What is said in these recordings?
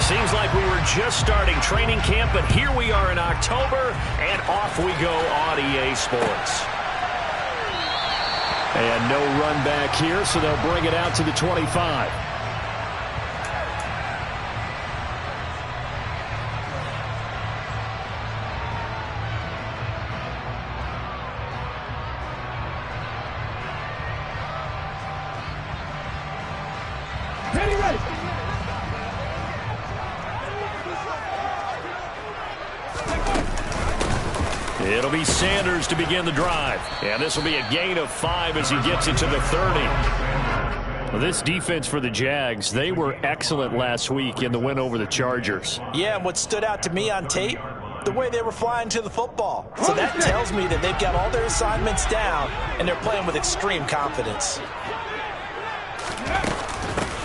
Seems like we were just starting training camp, but here we are in October, and off we go on EA Sports. And no run back here, so they'll bring it out to the 25. It'll be Sanders to begin the drive. And this will be a gain of 5 as he gets it to the 30. Well, this defense for the Jags, they were excellent last week in the win over the Chargers. Yeah, and what stood out to me on tape, the way they were flying to the football. So that tells me that they've got all their assignments down, and they're playing with extreme confidence.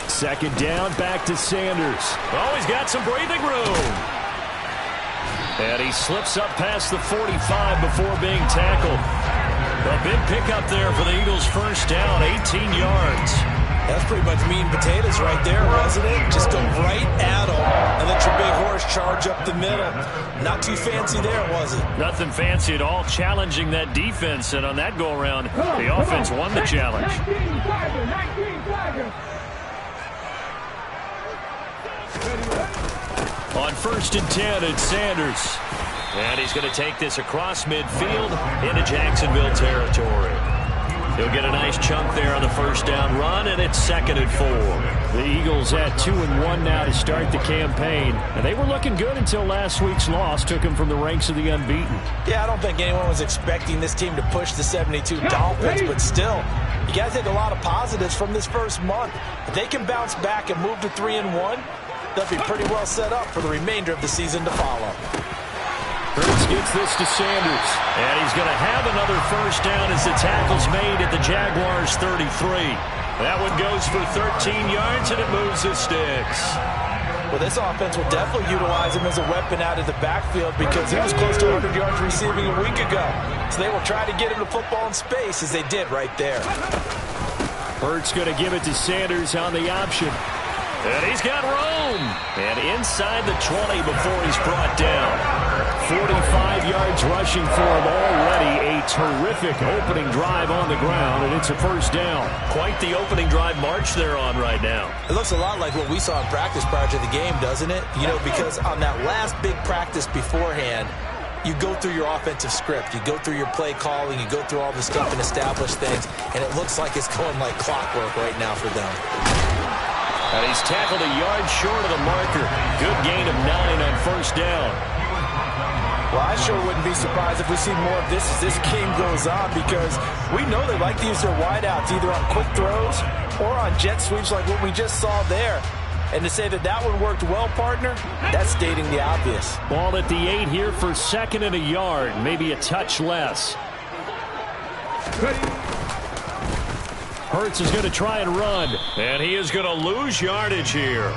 Second down, back to Sanders. Oh, he's got some breathing room. And he slips up past the 45 before being tackled. A big pickup there for the Eagles' first down, 18 yards. That's pretty much meat and potatoes right there, wasn't it? Just go right at them and let your big horse charge up the middle. Not too fancy there, was it? Nothing fancy at all, challenging that defense. And on that go-around, the offense won the challenge. On 1st and 10, it's Sanders. And he's going to take this across midfield into Jacksonville territory. He'll get a nice chunk there on the first down run, and it's 2nd and 4. The Eagles at 2-1 now to start the campaign. And they were looking good until last week's loss took them from the ranks of the unbeaten. Yeah, I don't think anyone was expecting this team to push the 72 Dolphins, but still, you got to take a lot of positives from this first month. If they can bounce back and move to 3-1, they'll be pretty well set up for the remainder of the season to follow. Hurts gets this to Sanders. And he's going to have another first down as the tackle's made at the Jaguars' 33. That one goes for 13 yards, and it moves the sticks. Well, this offense will definitely utilize him as a weapon out of the backfield because he was close to 100 yards receiving a week ago. So they will try to get him the football in space as they did right there. Hurts going to give it to Sanders on the option. And he's got room. And inside the 20 before he's brought down. 45 yards rushing for him already. A terrific opening drive on the ground, and it's a first down. Quite the opening drive march they're on right now. It looks a lot like what we saw in practice prior to the game, doesn't it? You know, because on that last big practice beforehand, you go through your offensive script. You go through your play calling. You go through all the stuff and establish things, and it looks like it's going like clockwork right now for them. And he's tackled a yard short of the marker. Good gain of 9 on first down. Well, I sure wouldn't be surprised if we see more of this as this game goes on because we know they like to use their wideouts either on quick throws or on jet sweeps like what we just saw there. And to say that that one worked well, partner, that's stating the obvious. Ball at the 8 here for 2nd and a yard, maybe a touch less. Hurts is going to try and run. And he is going to lose yardage here.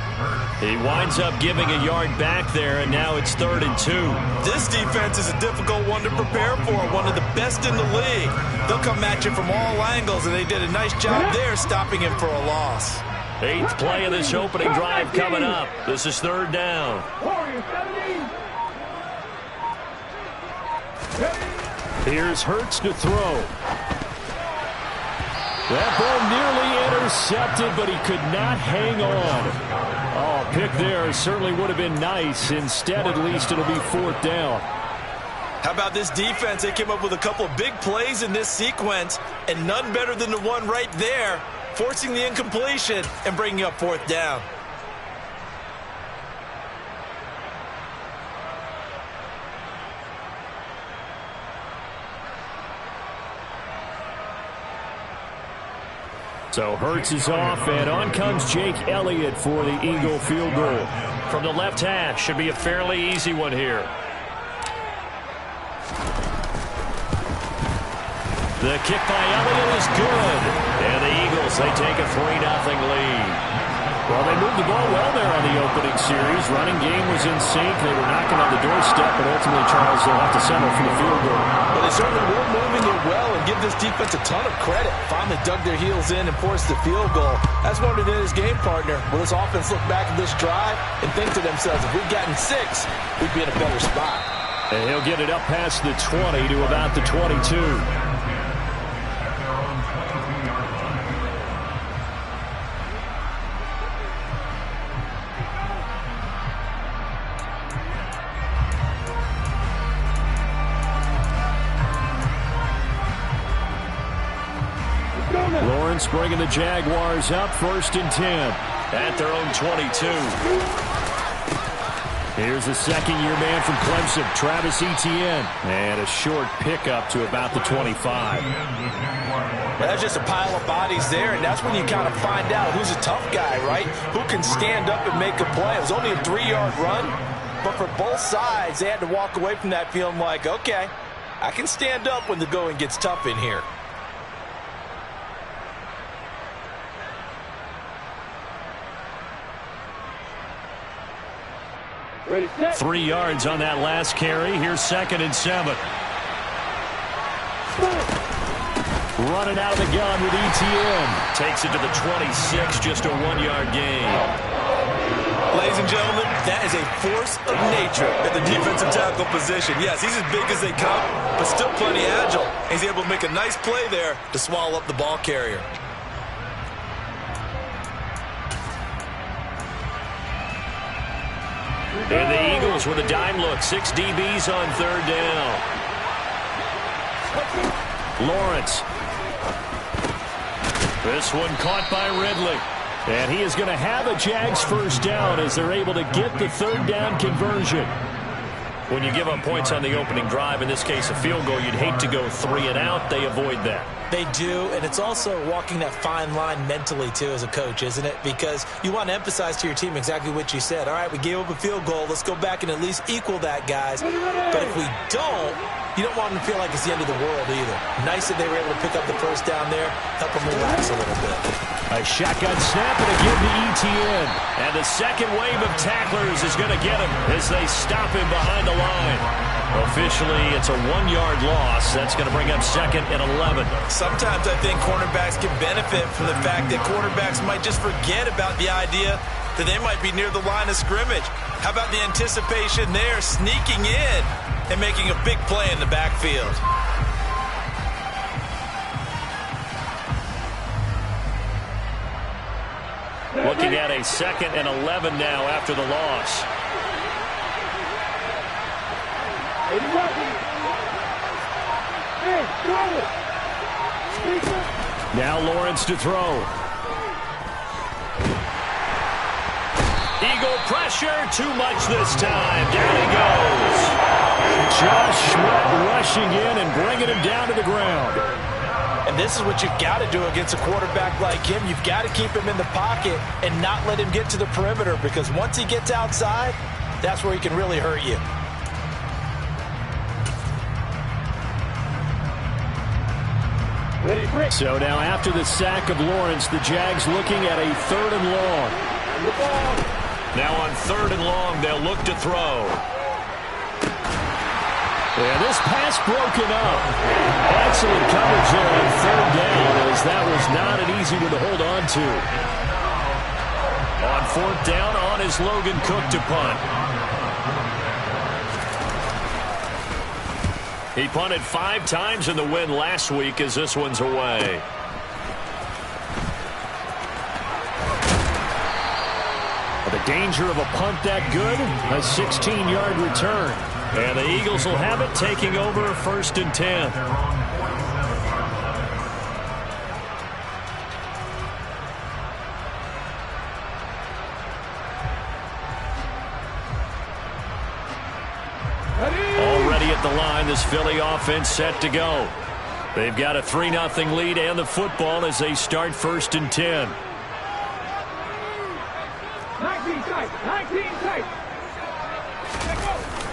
He winds up giving a yard back there, and now it's 3rd and 2. This defense is a difficult one to prepare for, one of the best in the league. They'll come at you from all angles, and they did a nice job there stopping him for a loss. 8th play of this opening drive coming up. This is 3rd down. Here's Hurts to throw. That ball nearly intercepted, but he could not hang on. Oh, pick there certainly would have been nice. Instead, at least, it'll be 4th down. How about this defense? They came up with a couple of big plays in this sequence, and none better than the one right there, forcing the incompletion and bringing up 4th down. So Hurts is off, and on comes Jake Elliott for the Eagle field goal. From the left hash, should be a fairly easy one here. The kick by Elliott is good. And the Eagles, they take a 3-0 lead. Well, they moved the ball well there on the opening series. Running game was in sync. They were knocking on the doorstep, but ultimately, Charles, they'll have to settle for the field goal. Well, they certainly were moving it well, and give this defense a ton of credit. Finally dug their heels in and forced the field goal. That's what it is, game partner. Will this offense look back at this drive and think to themselves, if we'd gotten 6, we'd be in a better spot. And he'll get it up past the 20 to about the 22. Lawrence bringing the Jaguars up, 1st and 10. At their own 22. Here's the second-year man from Clemson, Travis Etienne. And a short pickup to about the 25. That's just a pile of bodies there, and that's when you kind of find out who's a tough guy, right? Who can stand up and make a play. It was only a 3-yard run, but for both sides, they had to walk away from that feeling like, okay, I can stand up when the going gets tough in here. 3 yards on that last carry. Here's 2nd and 7. Running out of the gun with Etienne. Takes it to the 26, just a 1-yard gain. Ladies and gentlemen, that is a force of nature at the defensive tackle position. Yes, he's as big as they come, but still plenty agile. He's able to make a nice play there to swallow up the ball carrier. And the Eagles with a dime look. 6 DBs on 3rd down. Lawrence. This one caught by Ridley. And he is going to have a Jags 1st down as they're able to get the 3rd down conversion. When you give up points on the opening drive, in this case a field goal, you'd hate to go 3 and out. They avoid that. They do, and it's also walking that fine line mentally, too, as a coach, isn't it? Because you want to emphasize to your team exactly what you said. All right, we gave up a field goal. Let's go back and at least equal that, guys. But if we don't, you don't want them to feel like it's the end of the world either. Nice that they were able to pick up the 1st down there, help them relax a little bit. A shotgun snap and a give to Etienne. And the second wave of tacklers is going to get him as they stop him behind the line. Officially, it's a 1-yard loss. That's going to bring up 2nd and 11. Sometimes I think cornerbacks can benefit from the fact that quarterbacks might just forget about the idea that they might be near the line of scrimmage. How about the anticipation there, sneaking in and making a big play in the backfield? Looking at a 2nd and 11 now after the loss. Now Lawrence to throw. Eagle pressure, too much this time. Down he goes. Josh Sweat rushing in and bringing him down to the ground. And this is what you've got to do against a quarterback like him. You've got to keep him in the pocket and not let him get to the perimeter, because once he gets outside, that's where he can really hurt you. So now after the sack of Lawrence, the Jags looking at a 3rd and long. Now on 3rd and long, they'll look to throw. Yeah, this pass broken up. Excellent coverage there on 3rd down, as that was not an easy one to hold on to. On 4th down, on is Logan Cook to punt. He punted 5 times in the win last week, as this one's away. The danger of a punt that good, a 16-yard return. And the Eagles will have it, taking over 1st and 10. Already at the line, this Philly offense set to go. They've got a 3-0 lead and the football as they start 1st and 10. 19 tight.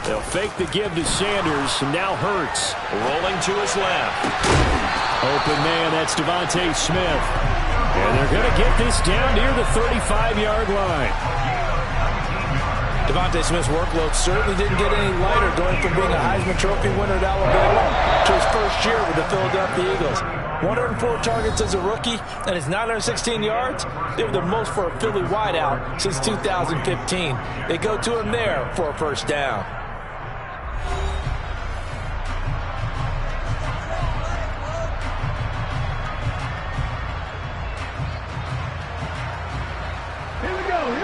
They'll fake the give to Sanders, and now Hurts. Rolling to his left. Open man, that's Devontae Smith. And they're going to get this down near the 35-yard line. Devontae Smith's workload certainly didn't get any lighter, going from being a Heisman Trophy winner at Alabama to his first year with the Philadelphia Eagles. 104 targets as a rookie, and his 916 yards, they were the most for a Philly wideout since 2015. They go to him there for a first down.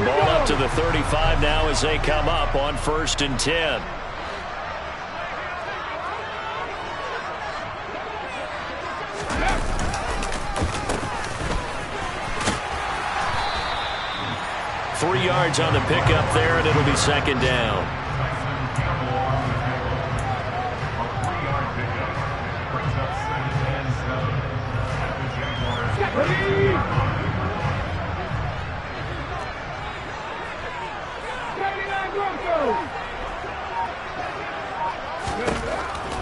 Ball up to the 35 now as they come up on 1st and 10. Three yards on the pickup there, and it'll be 2nd down.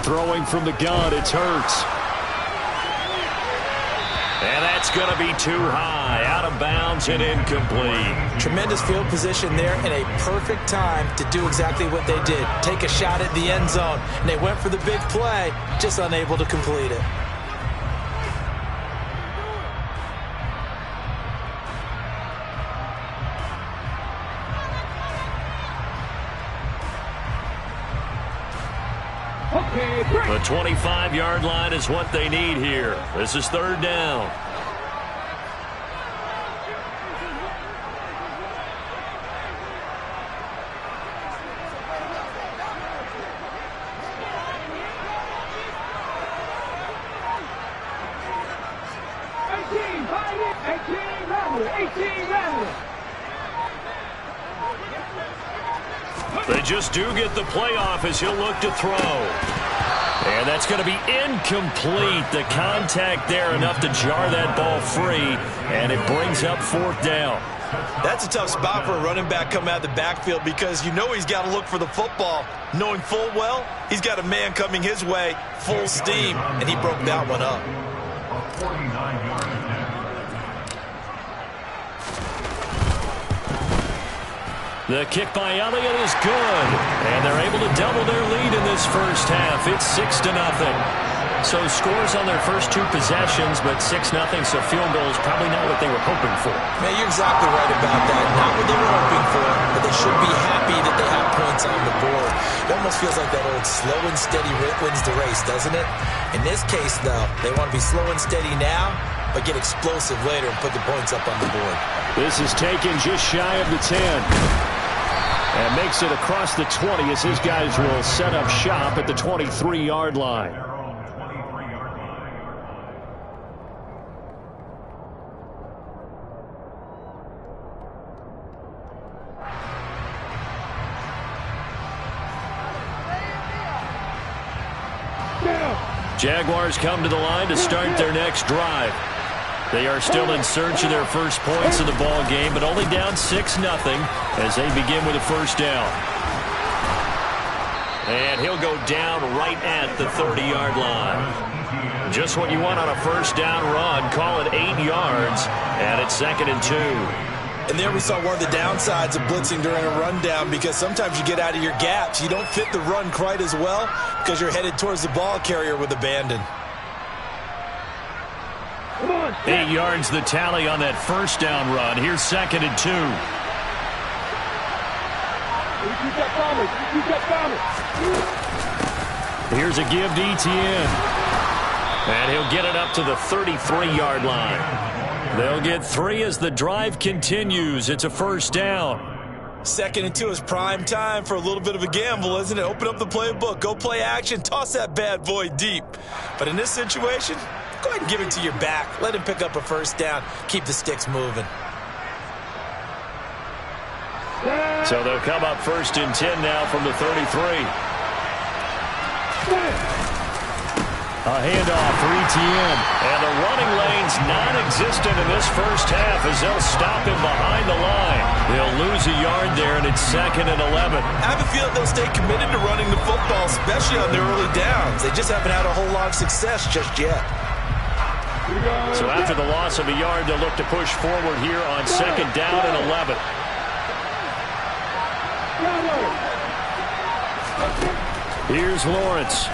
Throwing from the gun, it's Hurts. And that's going to be too high, out of bounds and incomplete. Tremendous field position there and a perfect time to do exactly what they did. Take a shot at the end zone. And they went for the big play, just unable to complete it. The 25-yard line is what they need here. This is 3rd down. They just do get the playoff as he'll look to throw. And that's going to be incomplete. The contact there enough to jar that ball free, and it brings up 4th down. That's a tough spot for a running back coming out of the backfield because you know he's got to look for the football, knowing full well he's got a man coming his way, full steam, and he broke that one up. The kick by Elliott is good, and they're able to double their lead in this first half. It's 6-0. So scores on their first 2 possessions, but 6-0, so field goal is probably not what they were hoping for. Man, you're exactly right about that. Not what they were hoping for, but they should be happy that they have points on the board. It almost feels like that old slow and steady wins the race, doesn't it? In this case, though, they want to be slow and steady now, but get explosive later and put the points up on the board. This is taken just shy of the 10. And makes it across the 20 as his guys will set up shop at the 23-yard line. Jaguars come to the line to start their next drive. They are still in search of their first points of the ball game, but only down 6-0 as they begin with a first down. And he'll go down right at the 30-yard line. Just what you want on a first down run. Call it 8 yards, and it's 2nd and 2. And there we saw one of the downsides of blitzing during a rundown, because sometimes you get out of your gaps. You don't fit the run quite as well because you're headed towards the ball carrier with abandon. 8 yards the tally on that first down run. Here's 2nd and 2. Here's a give to Etienne. And he'll get it up to the 33-yard line. They'll get 3 as the drive continues. It's a first down. 2nd and 2 is prime time for a little bit of a gamble, isn't it? Open up the playbook, go play action, toss that bad boy deep. But in this situation, go ahead and give it to your back. Let him pick up a first down. Keep the sticks moving. So they'll come up 1st and 10 now from the 33. A handoff for Etienne. And the running lane's non-existent in this first half as they'll stop him behind the line. They'll lose a yard there, and it's 2nd and 11. I have a feeling they'll stay committed to running the football, especially on their early downs. They just haven't had a whole lot of success just yet. So after the loss of a yard, they'll look to push forward here on 2nd down and 11. Here's Lawrence.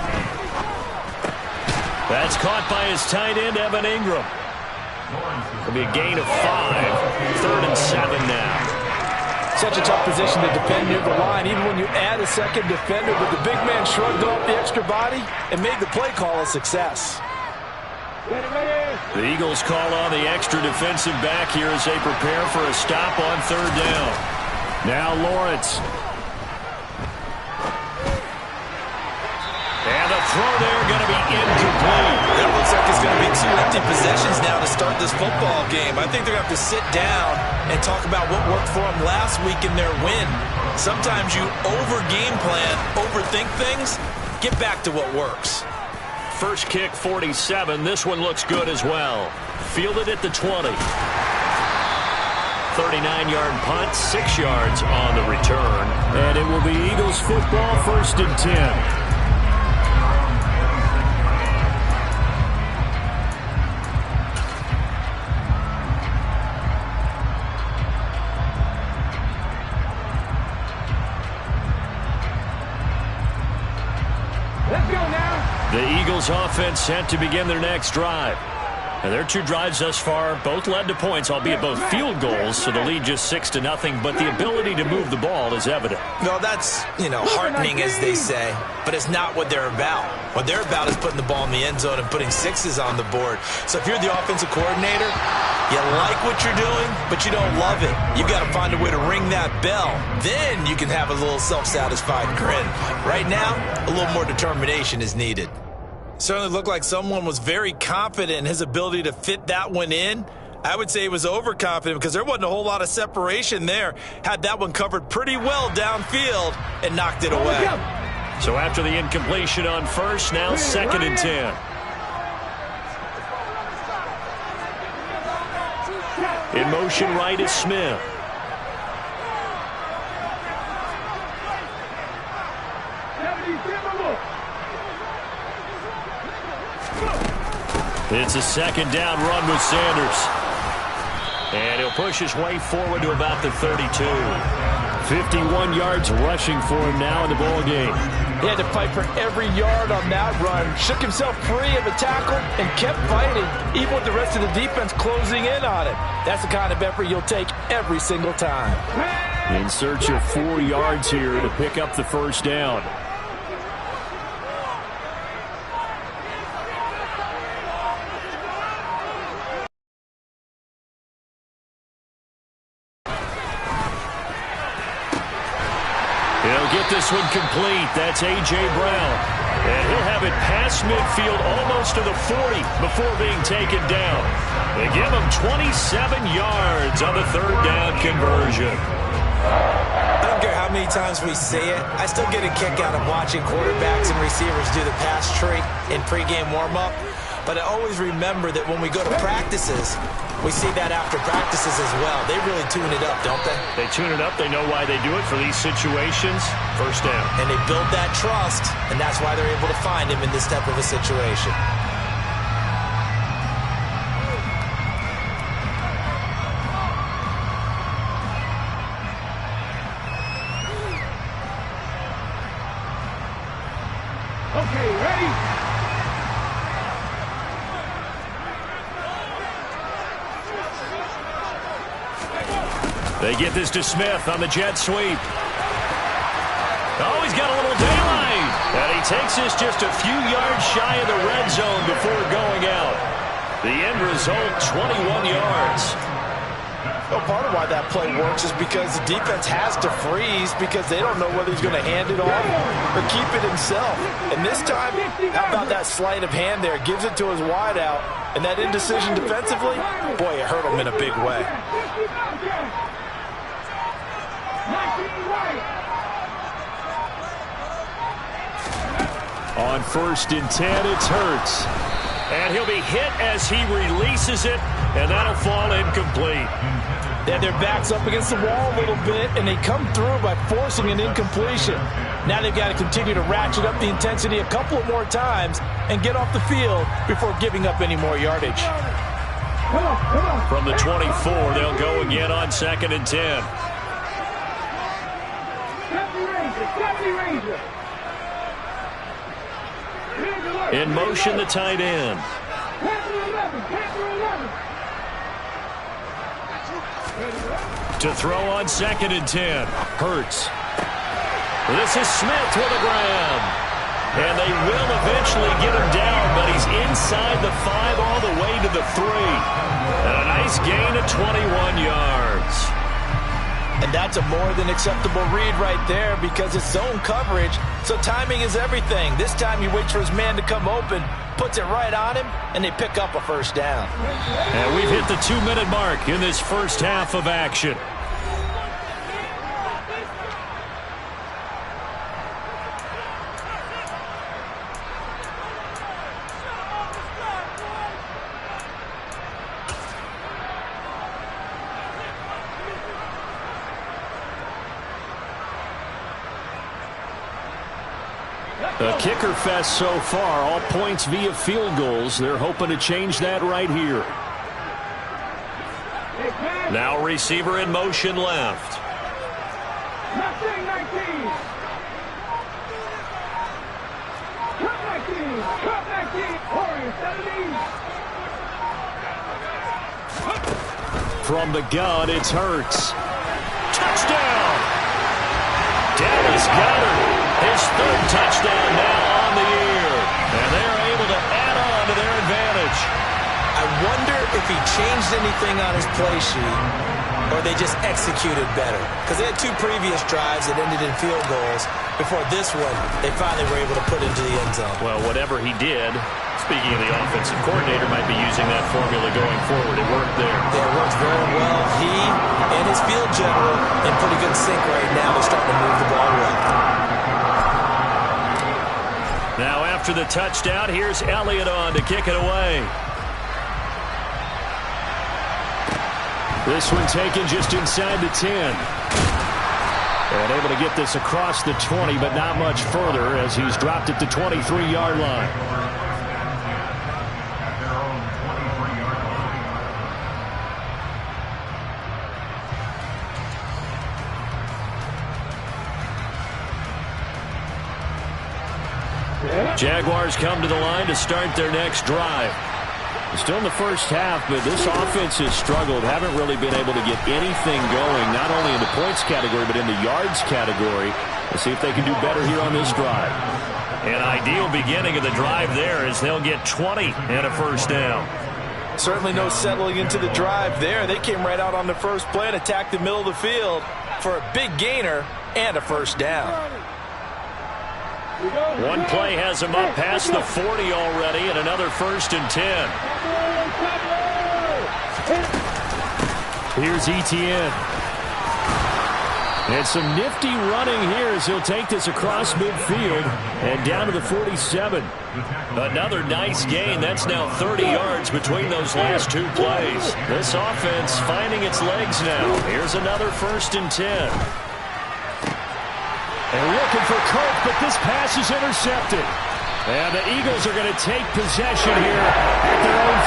That's caught by his tight end, Evan Ingram. It'll be a gain of 5. 3rd and 7 now. Such a tough position to defend near the line, even when you add a second defender, but the big man shrugged off the extra body and made the play call a success. The Eagles call on the extra defensive back here as they prepare for a stop on 3rd down. Now Lawrence. And the throw there going to be incomplete. That looks like it's going to be 2 empty possessions now to start this football game. I think they're going to have to sit down and talk about what worked for them last week in their win. Sometimes you over-game plan, overthink things, get back to what works. First kick, 47. This one looks good as well. Fielded at the 20. 39-yard punt, 6 yards on the return. And it will be Eagles football, 1st and 10. The Eagles offense set to begin their next drive. And their 2 drives thus far both led to points, albeit both field goals, so the lead just 6-0, but the ability to move the ball is evident. Well, that's, heartening, as they say, but it's not what they're about. What they're about is putting the ball in the end zone and putting 6s on the board. So if you're the offensive coordinator, you like what you're doing, but you don't love it. You've got to find a way to ring that bell. Then you can have a little self-satisfied grin. Right now, a little more determination is needed. Certainly looked like someone was very confident in his ability to fit that one in. I would say he was overconfident because there wasn't a whole lot of separation there. Had that one covered pretty well downfield and knocked it away. So after the incompletion on 1st, now 2nd and 10. In motion right is Smith. It's a 2nd down run with Sanders. And he'll push his way forward to about the 32. 51 yards rushing for him now in the ball game. He had to fight for every yard on that run. Shook himself free of the tackle and kept fighting, even with the rest of the defense closing in on it. That's the kind of effort you'll take every single time. In search of 4 yards here to pick up the 1st down. He'll get this one complete. That's A.J. Brown. And he'll have it past midfield almost to the 40 before being taken down. They give him 27 yards on the 3rd down conversion. I don't care how many times we say it, I still get a kick out of watching quarterbacks and receivers do the pass tree in pregame warm-up. But I always remember that when we go to practices, we see that after practices as well. They really tune it up, don't they? They tune it up. They know why they do it for these situations. 1st down. And they build that trust, and that's why they're able to find him in this type of a situation. Okay, ready? They get this to Smith on the jet sweep. Oh, he's got a little daylight. And he takes this just a few yards shy of the red zone before going out. The end result, 21 yards. Well, part of why that play works is because the defense has to freeze because they don't know whether he's going to hand it off or keep it himself. And this time, how about that sleight of hand there? Gives it to his wideout. And that indecision defensively, boy, it hurt him in a big way. On 1st and 10, it's Hurts. And he'll be hit as he releases it, and that'll fall incomplete. They had their backs up against the wall a little bit, and they come through by forcing an incompletion. Now they've got to continue to ratchet up the intensity a couple of more times and get off the field before giving up any more yardage. From the 24, they'll go again on 2nd and 10. In motion, the tight end. To throw on 2nd and 10. Hurts. This is Smith with a grab. And they will eventually get him down, but he's inside the 5 all the way to the 3. And a nice gain of 21 yards. And that's a more than acceptable read right there because it's zone coverage, so timing is everything. This time he waits for his man to come open, puts it right on him, and they pick up a first down. And we've hit the 2-minute mark in this first half of action. A kicker fest so far, all points via field goals. They're hoping to change that right here. Now receiver in motion left. From the gun, it's Hurts. Touchdown! Dallas Goedert. His 3rd touchdown now on the year. And they're able to add on to their advantage. I wonder if he changed anything on his play sheet or they just executed better. Because they had 2 previous drives that ended in field goals. Before this one, they finally were able to put into the end zone. Well, whatever he did, speaking of the offensive coordinator, might be using that formula going forward. It worked there. Yeah, it works very well. He and his field general in pretty good sync right now. They're starting to move the ball well. Now after the touchdown, here's Elliott on to kick it away. This one taken just inside the 10. And able to get this across the 20, but not much further as he's dropped it to 23-yard line. Jaguars come to the line to start their next drive. Still in the first half, but this offense has struggled. Haven't really been able to get anything going, not only in the points category, but in the yards category. Let's see if they can do better here on this drive. An ideal beginning of the drive there as they'll get 20 and a first down. Certainly no settling into the drive there. They came right out on the first play and attacked the middle of the field for a big gainer and a first down. One play has him up past the 40 already, and another 1st and 10. Here's Etienne. And some nifty running here as he'll take this across midfield and down to the 47. Another nice gain. That's now 30 yards between those last 2 plays. This offense finding its legs now. Here's another 1st and 10. And looking for Cope, but this pass is intercepted. And the Eagles are going to take possession here at their own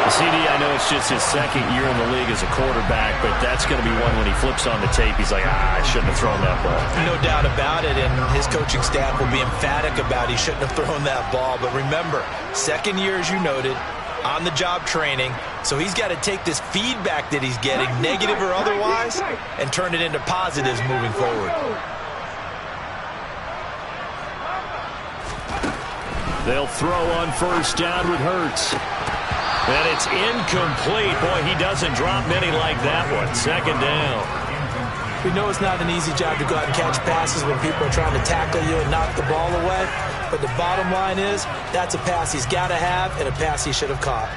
43. CD, I know it's just his 2nd year in the league as a quarterback, but that's going to be one when he flips on the tape. He's like, I shouldn't have thrown that ball. No doubt about it, and his coaching staff will be emphatic about he shouldn't have thrown that ball. But remember, 2nd year, as you noted, on-the-job training, so he's got to take this feedback that he's getting, negative or otherwise, and turn it into positives moving forward. They'll throw on first down with Hurts. And it's incomplete. Boy, he doesn't drop many like that one. 2nd down. We know it's not an easy job to go out and catch passes when people are trying to tackle you and knock the ball away. But the bottom line is, that's a pass he's got to have and a pass he should have caught.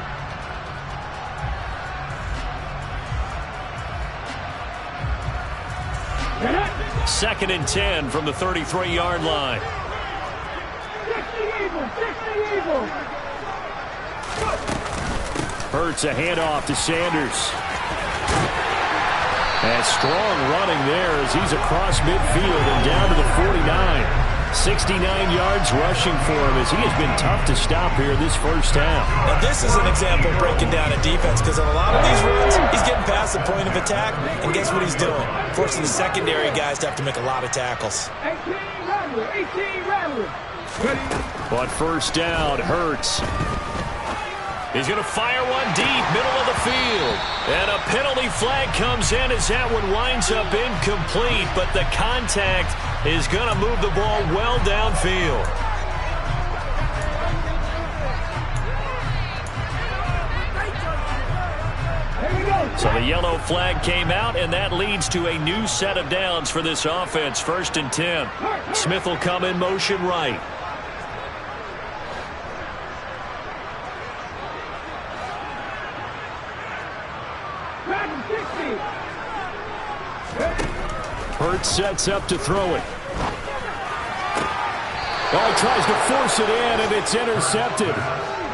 Second and 10 from the 33-yard line. Hurts a handoff to Sanders. And strong running there as he's across midfield and down to the 49. 69 yards rushing for him as he has been tough to stop here this first half. Now this is an example of breaking down a defense, because on a lot of these runs, he's getting past the point of attack, and guess what he's doing? Forcing the secondary guys to have to make a lot of tackles. 18 rattler. But first down, Hurts. He's going to fire one deep, middle of the field. And a penalty flag comes in as that one winds up incomplete, but the contact is going to move the ball well downfield. So the yellow flag came out, and that leads to a new set of downs for this offense. 1st and 10. Smith will come in motion right. Hurts sets up to throw it. Oh, he tries to force it in, and it's intercepted.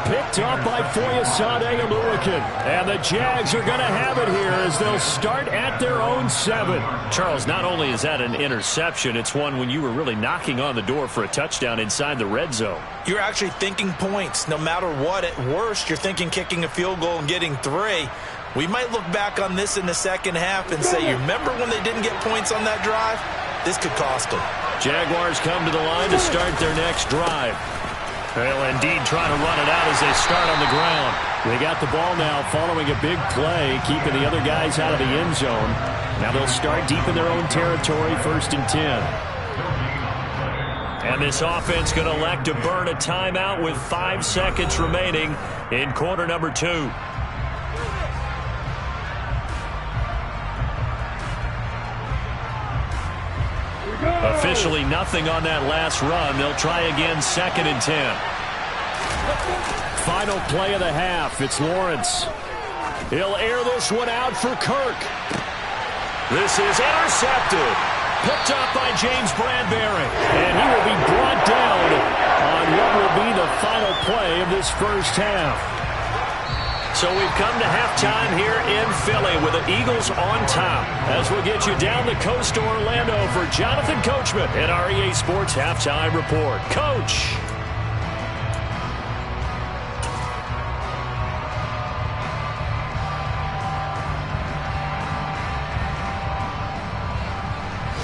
Picked up by Foyesade Oluwakin. And the Jags are going to have it here as they'll start at their own 7. Charles, not only is that an interception, it's one when you were really knocking on the door for a touchdown inside the red zone. You're actually thinking points. No matter what, at worst, you're thinking kicking a field goal and getting 3. We might look back on this in the second half and say, you remember when they didn't get points on that drive? This could cost them. Jaguars come to the line to start their next drive. They'll indeed try to run it out as they start on the ground. They got the ball now following a big play, keeping the other guys out of the end zone. Now they'll start deep in their own territory, 1st and 10. And this offense going to elect to burn a timeout with 5 seconds remaining in quarter number 2. Officially nothing on that last run. They'll try again 2nd and 10. Final play of the half. It's Lawrence. He'll air this one out for Kirk. This is intercepted. Picked up by James Bradbury. And he will be brought down on what will be the final play of this first half. So we've come to halftime here in Philly with the Eagles on top. As we'll get you down the coast to Orlando for Jonathan Coachman at our EA Sports Halftime Report. Coach.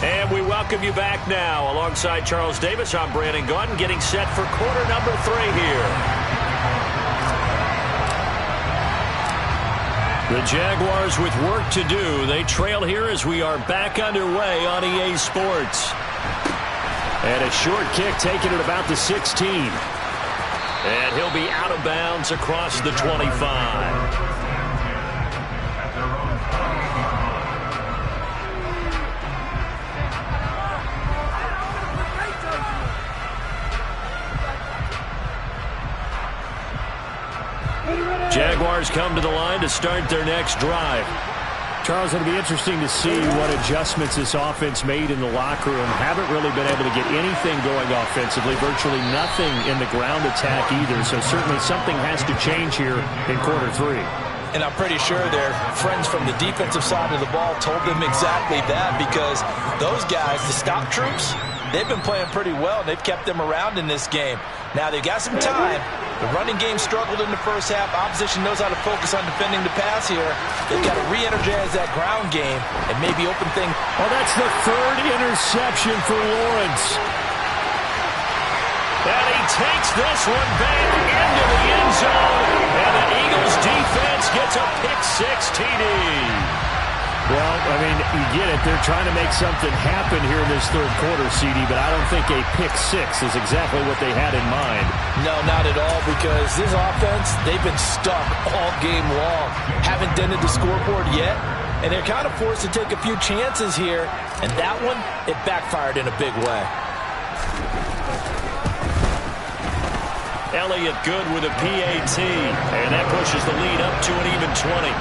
And we welcome you back now. Alongside Charles Davis, I'm Brandon Gaudin, getting set for quarter number 3 here. The Jaguars with work to do. They trail here as we are back underway on EA Sports. And a short kick taken at about the 16. And he'll be out of bounds across the 25. Jaguars come to the line to start their next drive. Charles, it'll be interesting to see what adjustments this offense made in the locker room. Haven't really been able to get anything going offensively, virtually nothing in the ground attack either. So certainly something has to change here in quarter 3. And I'm pretty sure their friends from the defensive side of the ball told them exactly that, because those guys, the stock troops, they've been playing pretty well, and they've kept them around in this game. Now, they've got some time. The running game struggled in the first half. Opposition knows how to focus on defending the pass here. They've got to re-energize that ground game and maybe open things. Oh, that's the 3rd interception for Lawrence. And he takes this one back into the end zone. And the Eagles defense gets a pick-6 TD. Well, I mean, you get it. They're trying to make something happen here in this 3rd quarter, CD, but I don't think a pick-6 is exactly what they had in mind. No, not at all, because this offense, they've been stuck all game long. Haven't dented the scoreboard yet, and they're kind of forced to take a few chances here, and that one, it backfired in a big way. Elliott good with a PAT, and that pushes the lead up to an even 20.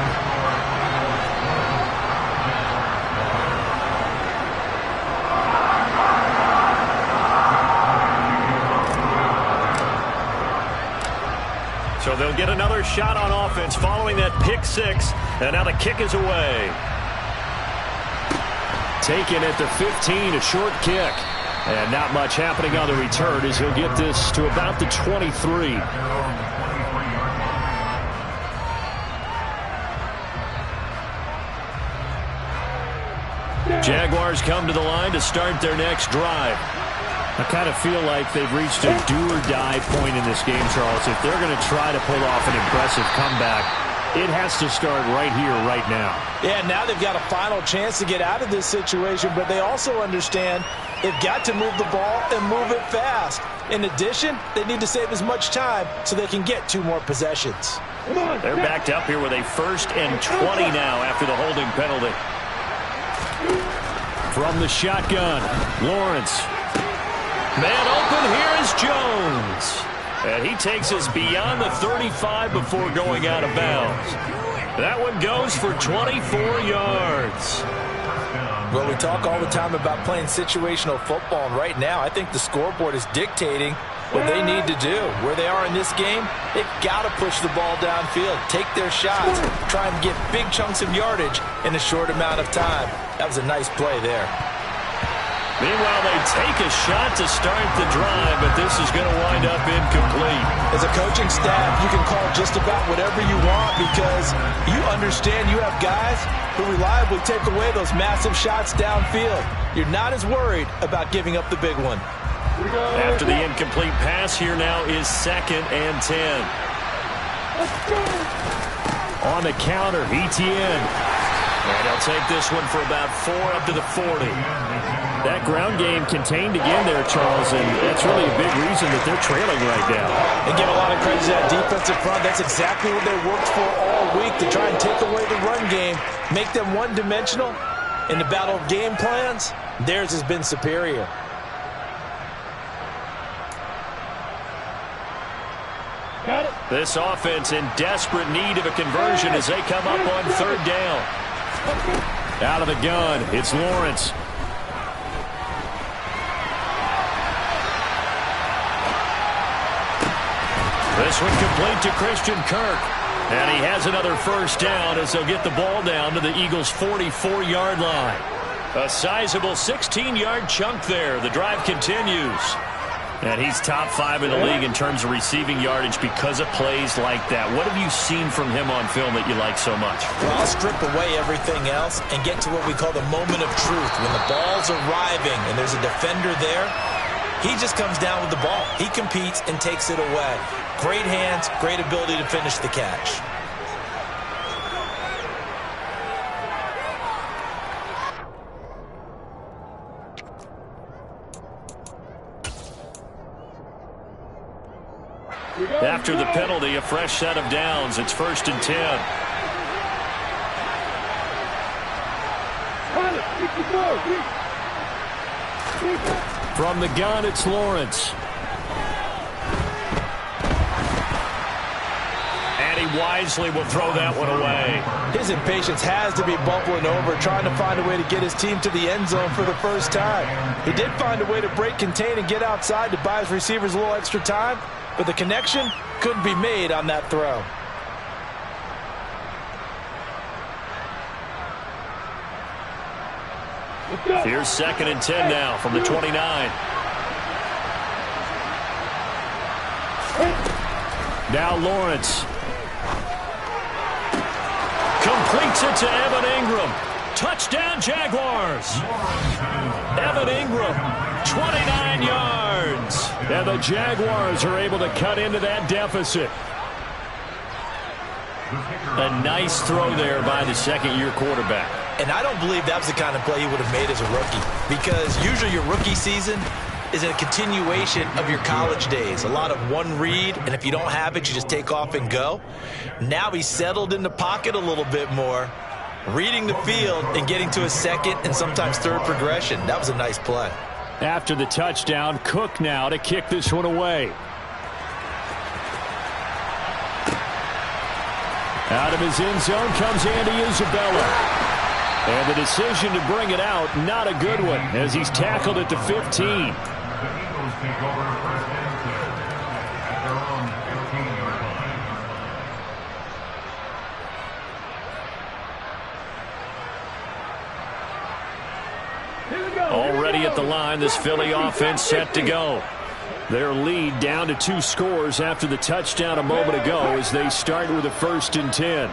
So they'll get another shot on offense following that pick-6, and now the kick is away. Taken at the 15, a short kick. And not much happening on the return as he'll get this to about the 23. Jaguars come to the line to start their next drive. I kind of feel like they've reached a do-or-die point in this game, Charles. If they're going to try to pull off an impressive comeback, it has to start right here, right now. Yeah, now they've got a final chance to get out of this situation, but they also understand they've got to move the ball and move it fast. In addition, they need to save as much time so they can get 2 more possessions. They're backed up here with a 1st and 20 now after the holding penalty. From the shotgun, Lawrence. Man open, here is Jones. And he takes us beyond the 35 before going out of bounds. That one goes for 24 yards. Well, we talk all the time about playing situational football, and right now I think the scoreboard is dictating what they need to do. Where they are in this game, they've got to push the ball downfield, take their shots, try and get big chunks of yardage in a short amount of time. That was a nice play there. Meanwhile, they take a shot to start the drive, but this is going to wind up incomplete. As a coaching staff, you can call just about whatever you want because you understand you have guys who reliably take away those massive shots downfield. You're not as worried about giving up the big one. After the incomplete pass, here now is 2nd and 10. On the counter, ETN. And he'll take this one for about 4 up to the 40. That ground game contained again there, Charles, and that's really a big reason that they're trailing right now. They give a lot of credit to that defensive front. That's exactly what they worked for all week, to try and take away the run game, make them one-dimensional. In the battle of game plans, theirs has been superior. This offense in desperate need of a conversion as they come up on 3rd down. Out of the gun, it's Lawrence. This one complete to Christian Kirk. And he has another 1st down as they'll get the ball down to the Eagles' 44-yard line. A sizable 16-yard chunk there. The drive continues. And he's top 5 in the league in terms of receiving yardage because of plays like that. What have you seen from him on film that you like so much? Well, I'll strip away everything else and get to what we call the moment of truth. When the ball's arriving and there's a defender there, he just comes down with the ball. He competes and takes it away. Great hands, great ability to finish the catch. After the penalty, a fresh set of downs. It's 1st and 10. From the gun, it's Lawrence. And he wisely will throw that one away. His impatience has to be bubbling over, trying to find a way to get his team to the end zone for the first time. He did find a way to break, contain, and get outside to buy his receivers a little extra time, but the connection couldn't be made on that throw. Here's 2nd and 10 now from the 29. Now Lawrence. Completes it to Evan Ingram. Touchdown, Jaguars. Evan Ingram, 29 yards. And the Jaguars are able to cut into that deficit. A nice throw there by the 2nd-year quarterback. And I don't believe that was the kind of play he would have made as a rookie, because usually your rookie season is a continuation of your college days. A lot of one read, and if you don't have it, you just take off and go. Now he's settled in the pocket a little bit more, reading the field and getting to a 2nd and sometimes 3rd progression. That was a nice play. After the touchdown, Cook now to kick this one away. Out of his end zone comes Andy Isabella. And the decision to bring it out, not a good one, as he's tackled at the 15. Already at the line, this Philly offense set to go. Their lead down to 2 scores after the touchdown a moment ago as they start with a 1st and 10.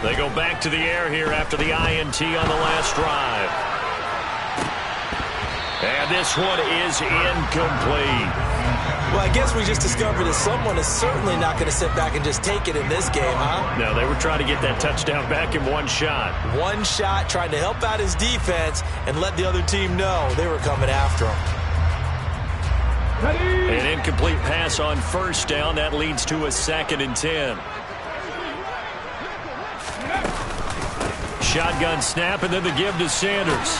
They go back to the air here after the INT on the last drive. And this one is incomplete. Well, I guess we just discovered that someone is certainly not going to sit back and just take it in this game, huh? No, they were trying to get that touchdown back in one shot. One shot, trying to help out his defense and let the other team know they were coming after him. An incomplete pass on 1st down. That leads to a 2nd and 10. Shotgun snap, and then the give to Sanders.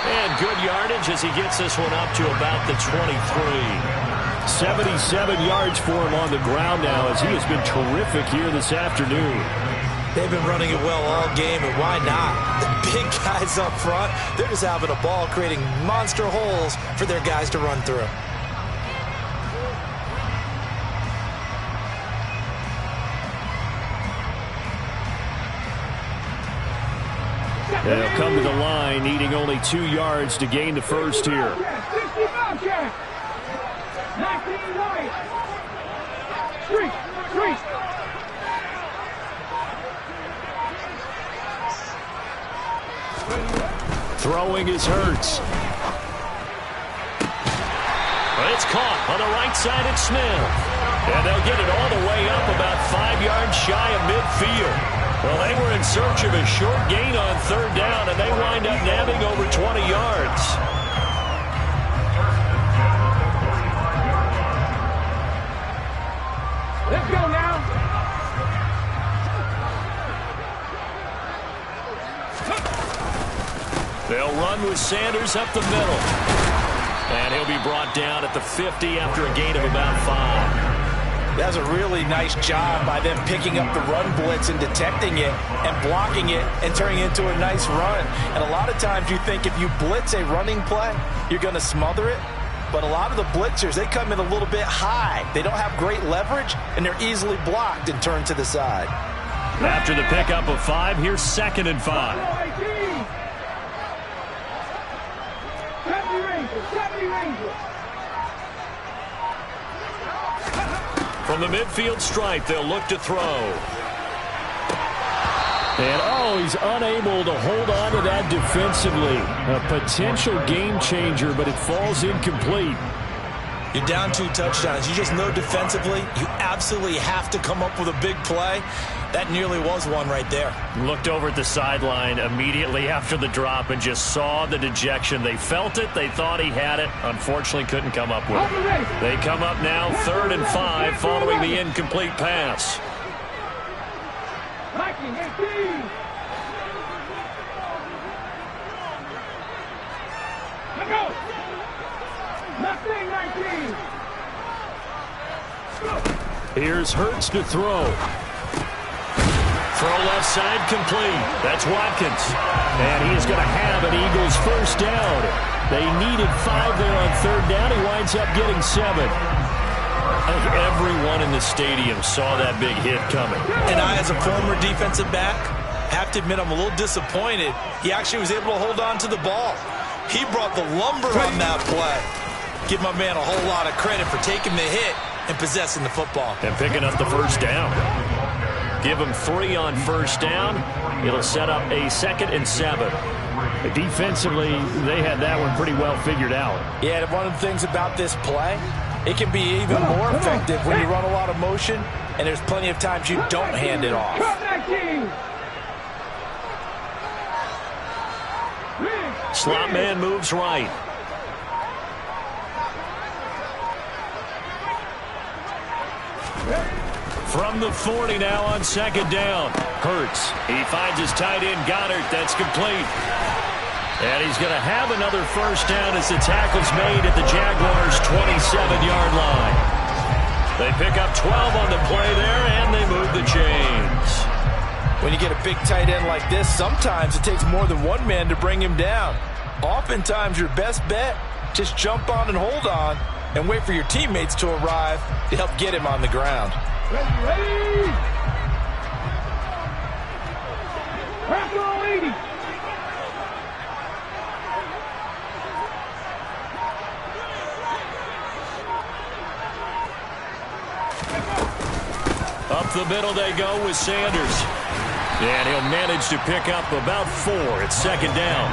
And good yardage as he gets this one up to about the 23. 77 yards for him on the ground now as he has been terrific here this afternoon. They've been running it well all game, and why not? The big guys up front, they're just having a ball creating monster holes for their guys to run through. They'll come to the line, needing only 2 yards to gain the first here. Throwing is Hurts. It's caught on the right side at Smith. And they'll get it all the way up about 5 yards shy of midfield. Well, they were in search of a short gain on 3rd down, and they wind up nabbing over 20 yards. Let's go now. They'll run with Sanders up the middle. And he'll be brought down at the 50 after a gain of about 5. That's a really nice job by them picking up the run blitz and detecting it and blocking it and turning it into a nice run. And a lot of times you think if you blitz a running play, you're going to smother it. But a lot of the blitzers, they come in a little bit high. They don't have great leverage, and they're easily blocked and turned to the side. After the pickup of 5, here's 2nd and 5. From the midfield stripe, they'll look to throw. And, he's unable to hold on to that defensively. A potential game changer, but it falls incomplete. You're down 2 touchdowns. You just know defensively you absolutely have to come up with a big play. That nearly was one right there. Looked over at the sideline immediately after the drop and just saw the dejection. They felt it. They thought he had it. Unfortunately, couldn't come up with it. They come up now 3rd and 5 following the incomplete pass. Here's Hurts to throw. Throw left side complete. That's Watkins. And he is going to have an Eagles 1st down. They needed 5 there on 3rd down. He winds up getting 7. I think everyone in the stadium saw that big hit coming. And I, as a former defensive back, have to admit I'm a little disappointed. He actually was able to hold on to the ball. He brought the lumber on that play. Give my man a whole lot of credit for taking the hit and possessing the football. And picking up the 1st down. Give them 3 on 1st down. It'll set up a 2nd and 7. Defensively, they had that one pretty well figured out. Yeah, one of the things about this play, it can be even more effective when you run a lot of motion, and there's plenty of times you don't hand it off. Slot man moves right. From the 40 now on 2nd down. Hurts. He finds his tight end, Goddard. That's complete. And he's going to have another 1st down as the tackle's made at the Jaguars' 27-yard line. They pick up 12 on the play there, and they move the chains. When you get a big tight end like this, sometimes it takes more than one man to bring him down. Oftentimes, your best bet Just jump on and hold on and wait for your teammates to arrive to help get him on the ground. Ready? Crack on 80. Up the middle they go with Sanders. And he'll manage to pick up about 4 at second down.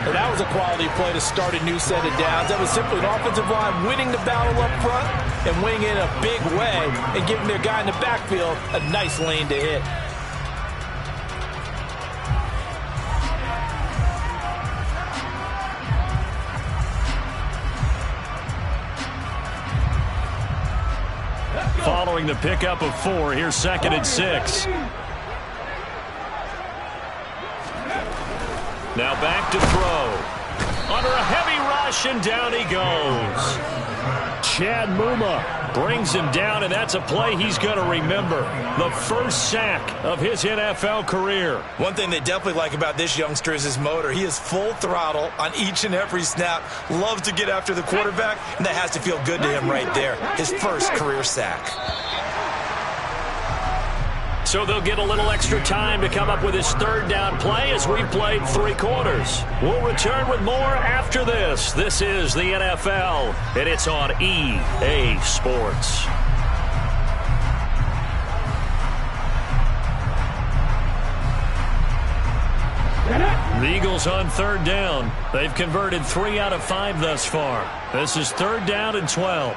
Well, that was a quality play to start a new set of downs. That was simply an offensive line winning the battle up front and winning it in a big way and giving their guy in the backfield a nice lane to hit. Following the pickup of 4, here's 2nd and 6. Now back to throw. Under a heavy rush, and down he goes. Chad Muma brings him down, and that's a play he's going to remember. The first sack of his NFL career. One thing they definitely like about this youngster is his motor. He is full throttle on each and every snap. Loves to get after the quarterback, and that has to feel good to him right there. His first career sack. So they'll get a little extra time to come up with his 3rd down play as we've played 3 quarters. We'll return with more after this. This is the NFL, and it's on EA Sports. The Eagles on 3rd down. They've converted 3 out of 5 thus far. This is 3rd down and 12.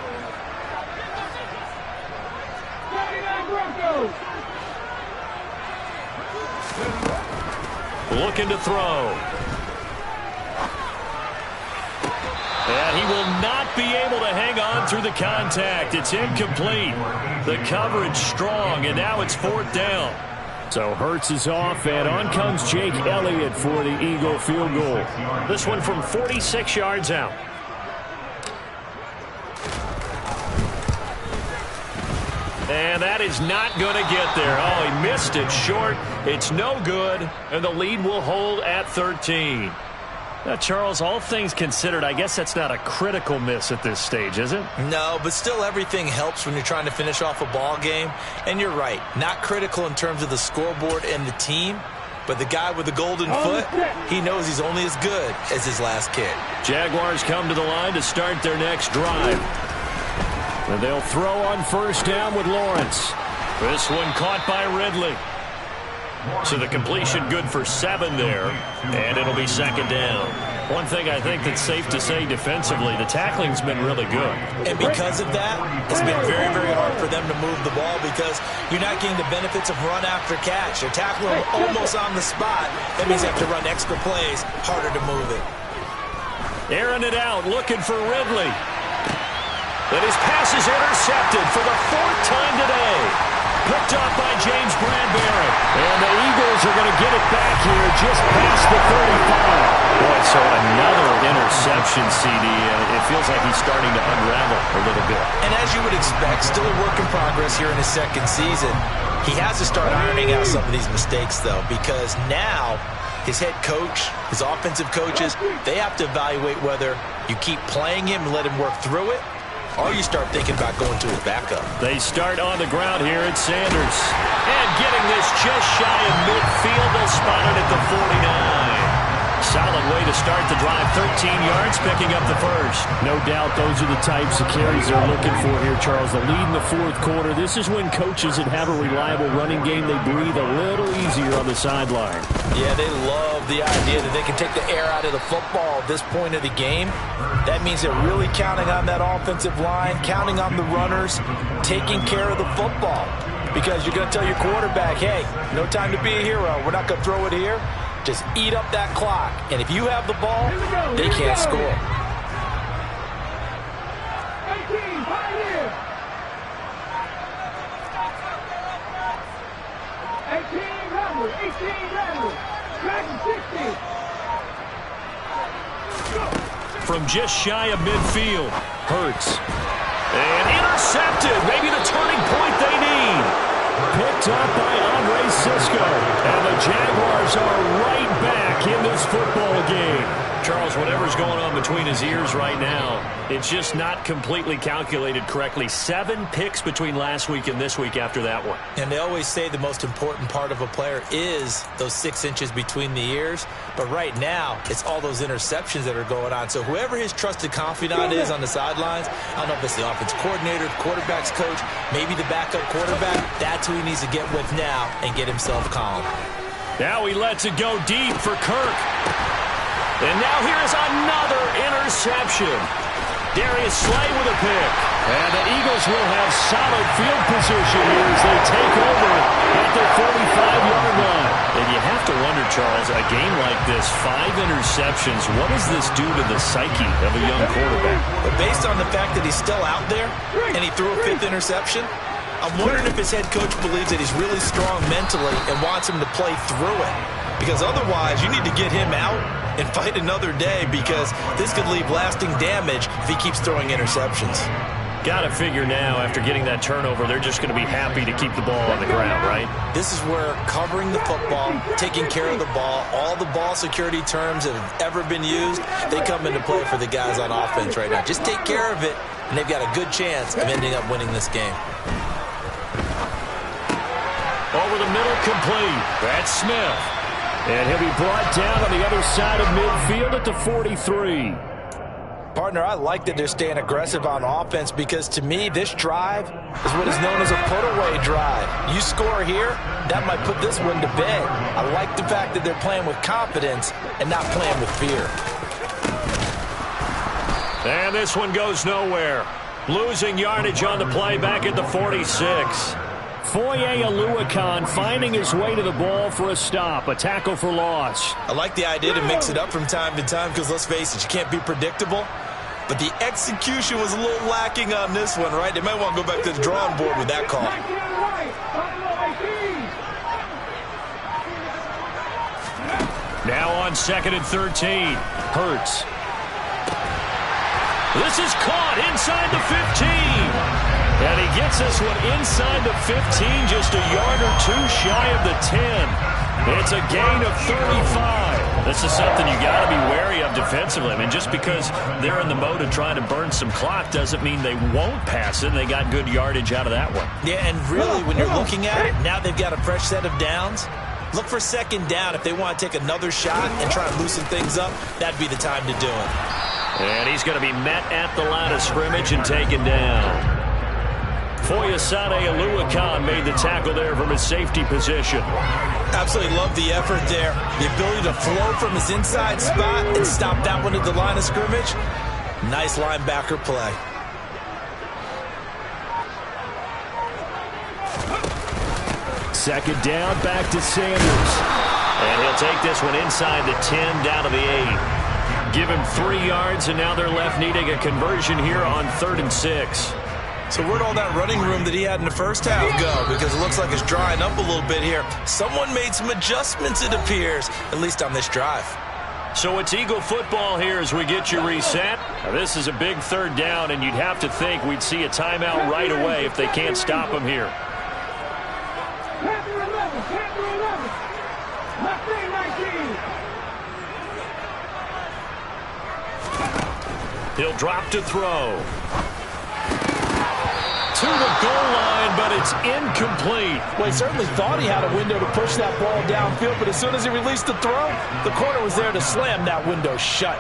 Looking to throw. And he will not be able to hang on through the contact. It's incomplete. The coverage strong, and now it's 4th down. So Hurts is off, and on comes Jake Elliott for the Eagle field goal. This one from 46 yards out. And that is not going to get there. Oh, he missed it short. It's no good, and the lead will hold at 13. Now, Charles, all things considered, I guess that's not a critical miss at this stage, is it? No, but still everything helps when you're trying to finish off a ball game. And you're right, not critical in terms of the scoreboard and the team, but the guy with the golden foot, he knows he's only as good as his last kick. Jaguars come to the line to start their next drive. And they'll throw on 1st down with Lawrence. This one caught by Ridley. So the completion good for 7 there, and it'll be 2nd down. One thing I think that's safe to say defensively, the tackling's been really good. And because of that, it's been very, very hard for them to move the ball because you're not getting the benefits of run after catch. You're tackling almost on the spot. That means you have to run extra plays, harder to move it. Airing it out, looking for Ridley. And his pass is intercepted for the 4th time today. Picked up by James Bradbury. And the Eagles are going to get it back here just past the 35. Boy, so another interception, CD. It feels like he's starting to unravel a little bit. And as you would expect, still a work in progress here in his 2nd season. He has to start ironing out some of these mistakes, though, because now his head coach, his offensive coaches, they have to evaluate whether you keep playing him and let him work through it, or you start thinking about going to his backup. They start on the ground here at Sanders. And getting this just shy of midfield, they'll spot it at the 49. Solid way to start the drive. 13 yards, picking up the 1st. No doubt those are the types of carries they're looking for here, Charles. The lead in the 4th quarter. This is when coaches that have a reliable running game, they breathe a little easier on the sideline. Yeah, they love the idea that they can take the air out of the football at this point of the game. That means they're really counting on that offensive line, counting on the runners, taking care of the football. Because you're going to tell your quarterback, hey, no time to be a hero. We're not going to throw it here. Just eat up that clock. And if you have the ball, they can't score. 18, Pioneer. 18, Rebel. 18, Rebel. Dragon 60. From just shy of midfield, Hurts. And intercepted. Maybe the turning point they need. picked up by Andre Cisco. And the Jaguars are right back in this football game. Charles, whatever's going on between his ears right now, it's just not completely calculated correctly. 7 picks between last week and this week after that one. And they always say the most important part of a player is those 6 inches between the ears. But right now, it's all those interceptions that are going on. So whoever his trusted confidant is on the sidelines, I don't know if it's the offense coordinator, the quarterback's coach, maybe the backup quarterback, that's who he needs to get with now and get himself calm. Now he lets it go deep for Kirk. And now here is another interception. Darius Slay with a pick. And the Eagles will have solid field position here as they take over at their 45-yard line. And you have to wonder, Charles, a game like this, 5 interceptions, what does this do to the psyche of a young quarterback? But based on the fact that he's still out there and he threw a 5th interception, I'm wondering if his head coach believes that he's really strong mentally and wants him to play through it. Because otherwise, you need to get him out and fight another day, because this could leave lasting damage if he keeps throwing interceptions. Got to figure now, after getting that turnover, they're just going to be happy to keep the ball on the ground, right? This is where covering the football, taking care of the ball, all the ball security terms that have ever been used, they come into play for the guys on offense right now. Just take care of it, and they've got a good chance of ending up winning this game. Over the middle, complete. That's Smith. And he'll be brought down on the other side of midfield at the 43. Partner, I like that they're staying aggressive on offense, because to me, this drive is what is known as a put-away drive. You score here, that might put this one to bed. I like the fact that they're playing with confidence and not playing with fear. And this one goes nowhere. Losing yardage on the play back at the 46. Foye Oluokun finding his way to the ball for a stop, a tackle for loss. I like the idea to mix it up from time to time, because let's face it, you can't be predictable. But the execution was a little lacking on this one, right? They might want to go back to the drawing board with that call. Now on 2nd and 13. Hurts. This is caught inside the 15. And he gets this one inside the 15, just a yard or 2 shy of the 10. It's a gain of 35. This is something you got to be wary of defensively. I mean, just because they're in the mode of trying to burn some clock doesn't mean they won't pass it. They got good yardage out of that one. Yeah, and really, when you're looking at it, now they've got a fresh set of downs. Look for 2nd down. If they want to take another shot and try and loosen things up, that'd be the time to do it. And he's going to be met at the line of scrimmage and taken down. Foyesade Oluokun made the tackle there from his safety position. Absolutely love the effort there. The ability to flow from his inside spot and stop that one at the line of scrimmage. Nice linebacker play. Second down, back to Sanders. And he'll take this one inside the 10, down to the 8. Give him 3 yards, and now they're left needing a conversion here on 3rd and 6. So where'd all that running room that he had in the first half go? Because it looks like it's drying up a little bit here. Someone made some adjustments, it appears, at least on this drive. So it's Eagle football here as we get you reset. Now, this is a big 3rd down, and you'd have to think we'd see a timeout right away if they can't stop him here. He'll drop to throw. To the goal line, but it's incomplete. Well, he certainly thought he had a window to push that ball downfield, but as soon as he released the throw, the corner was there to slam that window shut.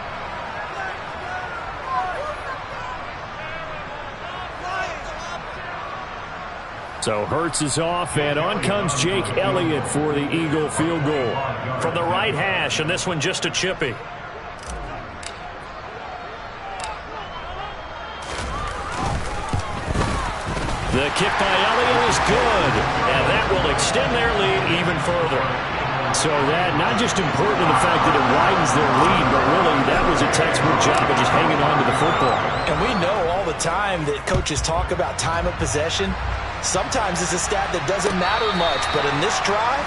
So Hurts is off, and on comes Jake Elliott for the Eagle field goal. From the right hash, and this one just a chippy. The kick by Elliott is good, and that will extend their lead even further. So that not just important in the fact that it widens their lead, but really that was a textbook job of just hanging on to the football. And we know all the time that coaches talk about time of possession. Sometimes it's a stat that doesn't matter much, but in this drive,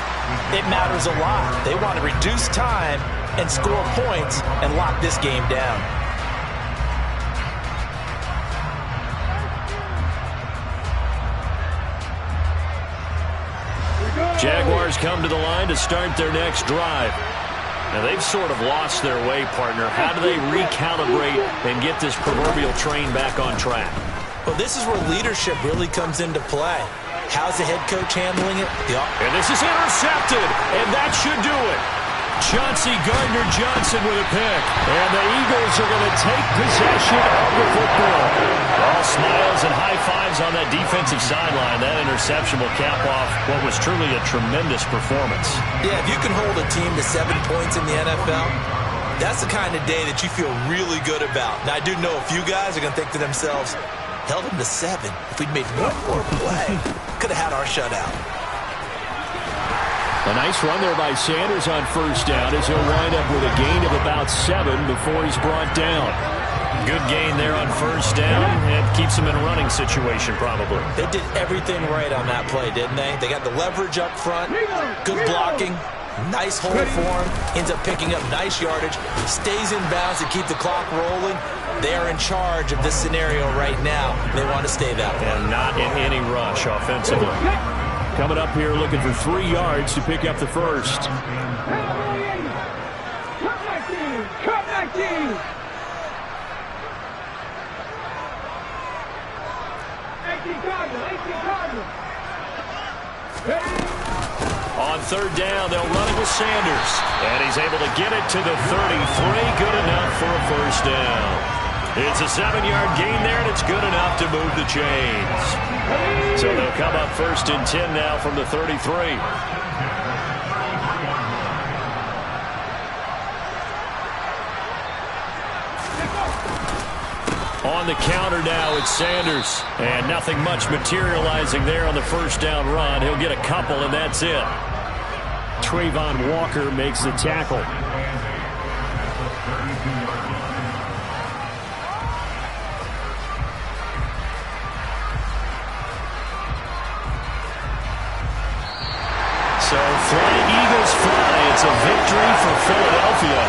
it matters a lot. They want to reduce time and score points and lock this game down. Jaguars come to the line to start their next drive. Now, they've sort of lost their way, partner. How do they recalibrate and get this proverbial train back on track? Well, this is where leadership really comes into play. How's the head coach handling it? And this is intercepted, and that should do it. Chauncey Gardner-Johnson with a pick. And the Eagles are going to take possession of the football. All smiles and high fives on that defensive sideline. That interception will cap off what was truly a tremendous performance. Yeah, if you can hold a team to 7 points in the NFL, that's the kind of day that you feel really good about. Now, I do know a few guys are going to think to themselves, held them to 7. If we'd made one more play, could have had our shutout. A nice run there by Sanders on first down as he'll wind up with a gain of about 7 before he's brought down. Good gain there on first down. It keeps him in a running situation probably. They did everything right on that play, didn't they? They got the leverage up front, good blocking, nice hole for him, ends up picking up nice yardage, stays in bounds to keep the clock rolling. They are in charge of this scenario right now. They want to stay that way. And not in any rush offensively. Coming up here looking for 3 yards to pick up the first. Come back in! Come back in! 18 Cardinal! On third down, they'll run it with Sanders. And he's able to get it to the 33. Good enough for a first down. It's a 7-yard gain there, and it's good enough to move the chains. So they'll come up first and 10 now from the 33. On the counter now, it's Sanders. And nothing much materializing there on the first down run. He'll get a couple, and that's it. Trayvon Walker makes the tackle. So Flying Eagles fly. It's a victory for Philadelphia.